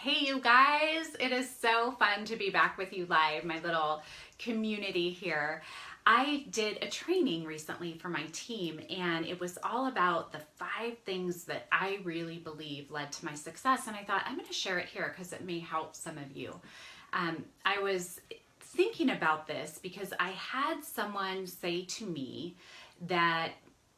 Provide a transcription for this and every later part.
Hey you guys, it is so fun to be back with you live, my little community here. I did a training recently for my team, and it was all about the 5 things that I really believe led to my success. And I thought I'm going to share it here because it may help some of you. I was thinking about this because I had someone say to me that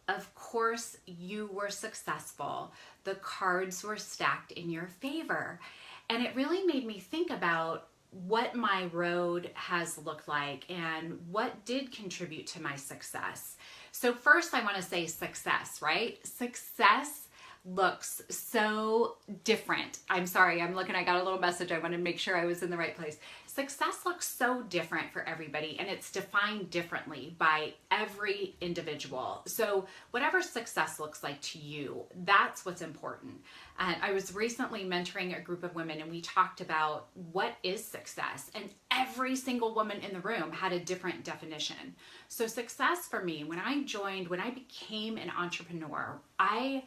of course you were successful. The cards were stacked in your favor. And it really made me think about what my road has looked like and what did contribute to my success. So first I want to say success, right? Success looks so different. I'm sorry, I got a little message. I wanted to make sure I was in the right place. Success looks so different for everybody, and it's defined differently by every individual. So whatever success looks like to you, that's what's important. And I was recently mentoring a group of women, and we talked about what is success, and every single woman in the room had a different definition. So success for me, when I became an entrepreneur, I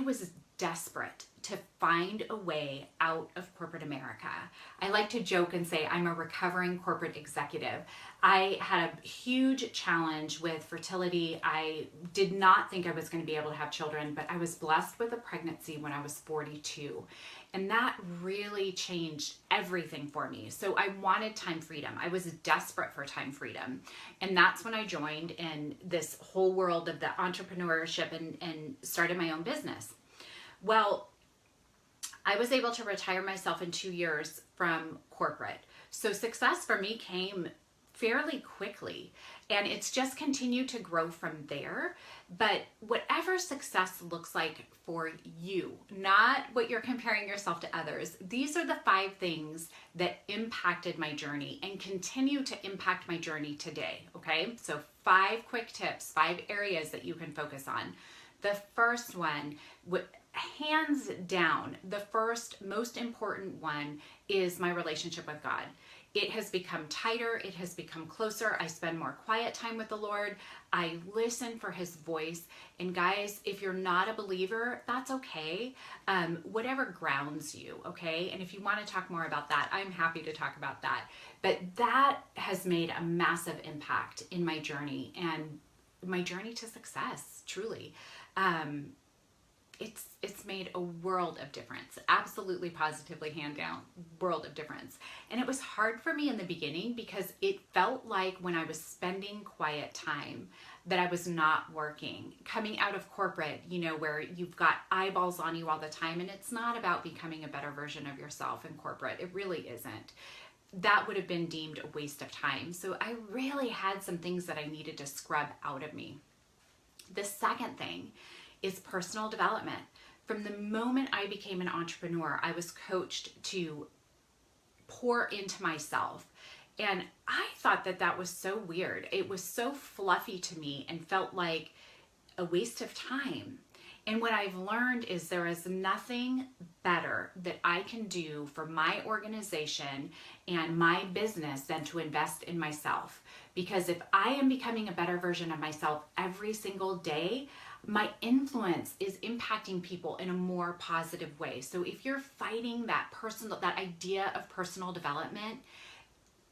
was desperate to find a way out of corporate America. I like to joke and say I'm a recovering corporate executive. I had a huge challenge with fertility. I did not think I was going to be able to have children, but I was blessed with a pregnancy when I was 42. And that really changed everything for me. So I wanted time freedom. I was desperate for time freedom. And that's when I joined in this whole world of the entrepreneurship and started my own business. Well, I was able to retire myself in 2 years from corporate. So success for me came fairly quickly, and it's just continued to grow from there. But whatever success looks like for you, not what you're comparing yourself to others, these are the 5 things that impacted my journey and continue to impact my journey today, okay? So 5 quick tips, 5 areas that you can focus on. The first one, hands down, the first most important one is my relationship with God. It has become tighter. It has become closer. I spend more quiet time with the Lord. I listen for his voice. And guys, if you're not a believer, that's okay. Whatever grounds you, okay? And if you want to talk more about that, I'm happy to talk about that. But that has made a massive impact in my journey and my journey to success, truly. It's made a world of difference. Absolutely, positively, hand down, world of difference. And it was hard for me in the beginning because it felt like when I was spending quiet time that I was not working. Coming out of corporate, where you've got eyeballs on you all the time, and it's not about becoming a better version of yourself in corporate. It really isn't. That would have been deemed a waste of time. So I really had some things that I needed to scrub out of me. The second thing is personal development. From the moment I became an entrepreneur, I was coached to pour into myself. And I thought that was so weird. It was so fluffy to me and felt like a waste of time. And what I've learned is there is nothing better that I can do for my organization and my business than to invest in myself. Because if I am becoming a better version of myself every single day, my influence is impacting people in a more positive way. So if you're fighting that idea of personal development,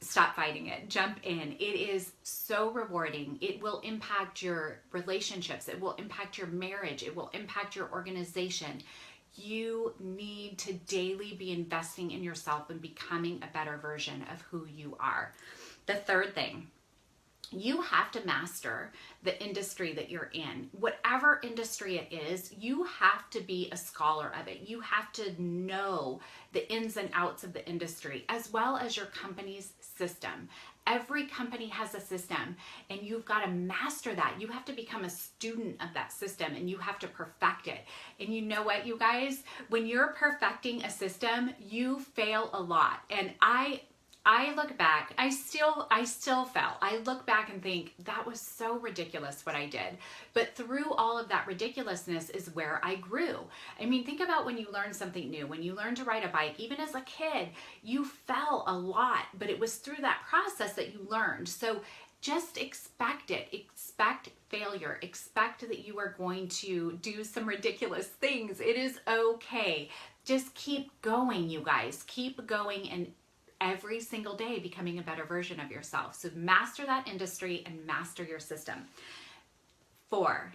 stop fighting it. Jump in. It is so rewarding. It will impact your relationships. It will impact your marriage. It will impact your organization. You need to daily be investing in yourself and becoming a better version of who you are. The third thing, you have to master the industry that you're in. Whatever industry it is, you have to be a scholar of it. You have to know the ins and outs of the industry, as well as your company's system. Every company has a system, and you've got to master that. You have to become a student of that system, and you have to perfect it. And you know what, you guys? When you're perfecting a system, you fail a lot. And I look back, I still fell. I look back and think that was so ridiculous what I did. But through all of that ridiculousness is where I grew. I mean, think about when you learn something new, when you learn to ride a bike, even as a kid, you fell a lot, but it was through that process that you learned. So just expect it. Expect failure. Expect that you are going to do some ridiculous things. It is okay. just keep going, you guys. Keep going and every single day becoming a better version of yourself. So master that industry and master your system. 4,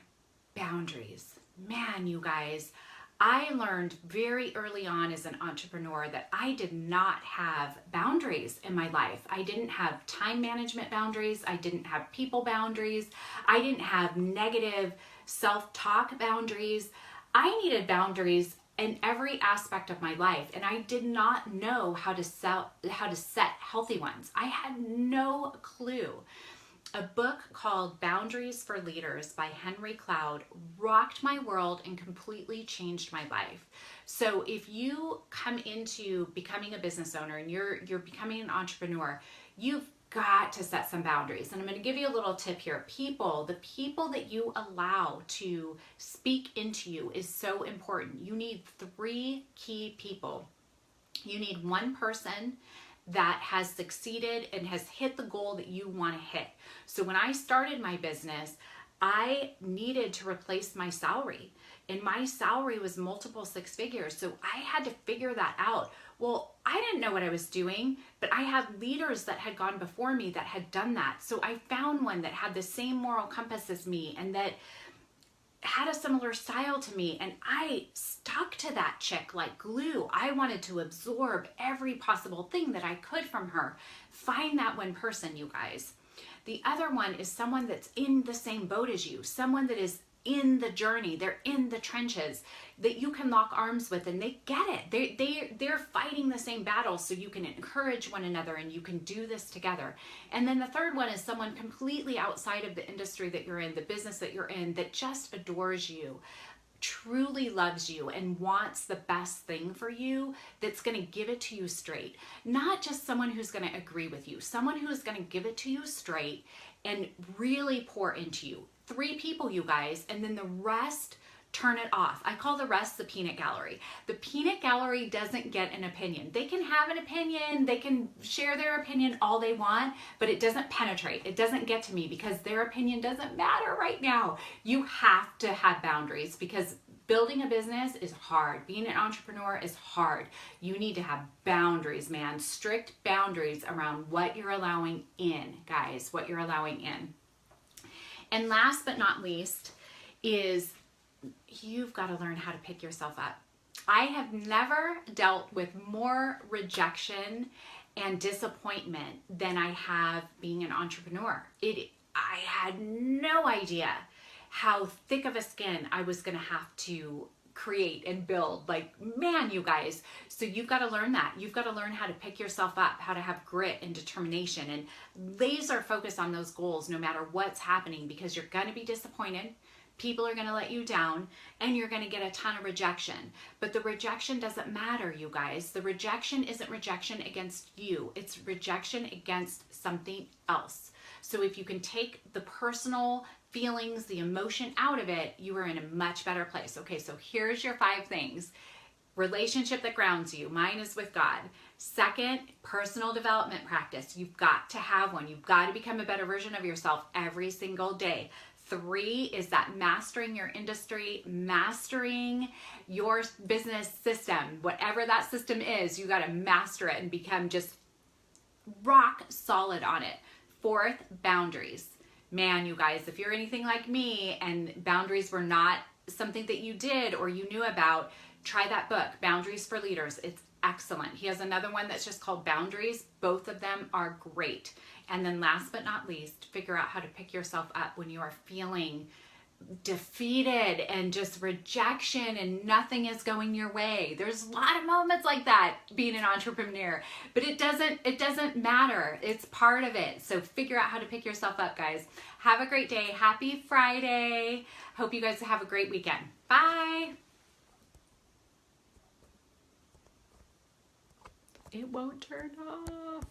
boundaries. Man, you guys, I learned very early on as an entrepreneur that I did not have boundaries in my life. I didn't have time management boundaries. I didn't have people boundaries. I didn't have negative self-talk boundaries. I needed boundaries in every aspect of my life, and I did not know how to set healthy ones. I had no clue. A book called Boundaries for Leaders by Henry Cloud rocked my world and completely changed my life. So if you come into becoming a business owner and you're becoming an entrepreneur, you've got to set some boundaries. And I'm going to give you a little tip here. The people that you allow to speak into you is so important. You need 3 key people. You need one person that has succeeded and has hit the goal that you want to hit. So when I started my business, I needed to replace my salary, and my salary was multiple 6 figures. So I had to figure that out. Well, I didn't know what I was doing, but I had leaders that had gone before me that had done that. So I found one that had the same moral compass as me and that had a similar style to me, and I stuck to that chick like glue. I wanted to absorb every possible thing that I could from her. Find that one person, you guys. The other one is someone that's in the same boat as you, someone that is in the journey, they're in the trenches, that you can lock arms with, and they get it. They're fighting the same battle, so you can encourage one another and you can do this together. And then the third one is someone completely outside of the industry that you're in, the business that you're in, that just adores you, truly loves you, and wants the best thing for you, that's going to give it to you straight. Not just someone who's going to agree with you, someone who's going to give it to you straight and really pour into you. 3 people, you guys, and then the rest, turn it off. I call the rest the peanut gallery. The peanut gallery doesn't get an opinion. They can have an opinion, they can share their opinion all they want, but it doesn't penetrate. It doesn't get to me because their opinion doesn't matter right now. You have to have boundaries because building a business is hard. Being an entrepreneur is hard. You need to have boundaries, man. Strict boundaries around what you're allowing in, guys, what you're allowing in. And last but not least is you've got to learn how to pick yourself up. I have never dealt with more rejection and disappointment than I have being an entrepreneur. I had no idea how thick of a skin I was going to have to create and build. Like, man, you guys. So you've got to learn that. You've got to learn how to pick yourself up, how to have grit and determination and laser focus on those goals no matter what's happening, because you're going to be disappointed. People are going to let you down and you're going to get a ton of rejection. But the rejection doesn't matter, you guys. The rejection isn't rejection against you. It's rejection against something else. So if you can take the personal feelings, the emotion out of it, you are in a much better place. Okay, so here's your 5 things. Relationship that grounds you. Mine is with God. Second, personal development practice. You've got to have one. You've got to become a better version of yourself every single day. 3 is that mastering your industry, mastering your business system. Whatever that system is, you got to master it and become just rock solid on it. 4th, boundaries. Man, you guys, if you're anything like me and boundaries were not something that you did or you knew about, try that book, Boundaries for Leaders. It's excellent. He has another one that's just called Boundaries. Both of them are great. And then last but not least, figure out how to pick yourself up when you are feeling defeated and just rejection and nothing is going your way. There's a lot of moments like that being an entrepreneur, but it doesn't matter. It's part of it. So figure out how to pick yourself up, guys. Have a great day. Happy Friday. Hope you guys have a great weekend. Bye. It won't turn off.